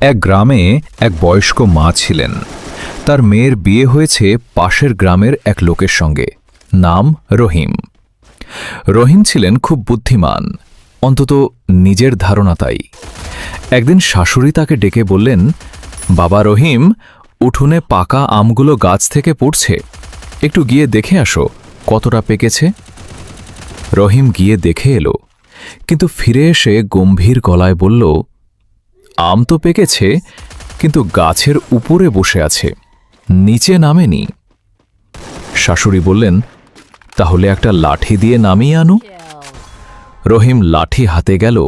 এক গ্রামে এক বয়স্ক মা ছিলেন। তার মেয়ের বিয়ে হয়েছে পাশের গ্রামের এক লোকের সঙ্গে, নাম রহিম। রহিম ছিলেন খুব বুদ্ধিমান, অন্তত নিজের ধারণা তাই। একদিন শাশুড়ি তাকে ডেকে বললেন, বাবা রহিম, উঠোনে পাকা আমগুলো গাছ থেকে পড়ছে, একটু গিয়ে দেখে আসো কতটা পেকেছে। রহিম গিয়ে দেখে এলো, কিন্তু ফিরে এসে গম্ভীর গলায় বলল, আম তো পেকেছে, কিন্তু গাছের উপরে বসে আছে, নিচে নামেনি। শাশুড়ি বললেন, তাহলে একটা লাঠি দিয়ে নামিয়ে আনো। রহিম লাঠি হাতে গেল,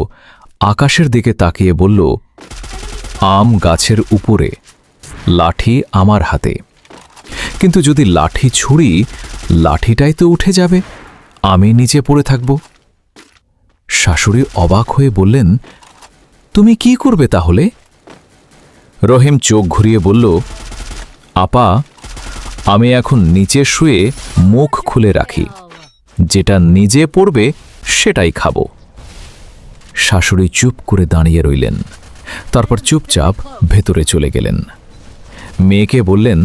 আকাশের দিকে তাকিয়ে বলল, আম গাছের উপরে, লাঠি আমার হাতে। কিন্তু যদি লাঠি ছুঁড়ি, লাঠিটাই তো উঠে যাবে, আমি নিচে পড়ে থাকব। শাশুড়ি অবাক হয়ে বললেন, তুমি কি করবে তাহলে? রহিম চোখ ঘুরিয়ে বলল, আপা, আমি এখন নিচে শুয়ে মুখ খুলে রাখি, যেটা নিজে পড়বে সেটাই খাব। শাশুড়ি চুপ করে দাঁড়িয়ে রইলেন, তারপর চুপচাপ ভেতরে চলে গেলেন। মেয়েকে বললেন,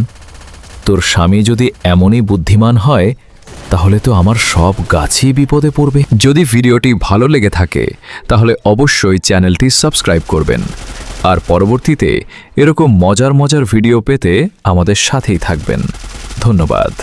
তোর স্বামী যদি এমনই বুদ্ধিমান হয়, তাহলে তো আমার সব গাছই বিপদে পড়বে। যদি ভিডিওটি ভালো লেগে থাকে তাহলে অবশ্যই চ্যানেলটি সাবস্ক্রাইব করবেন, আর পরবর্তীতে এরকম মজার মজার ভিডিও পেতে আমাদের সাথেই থাকবেন। ধন্যবাদ।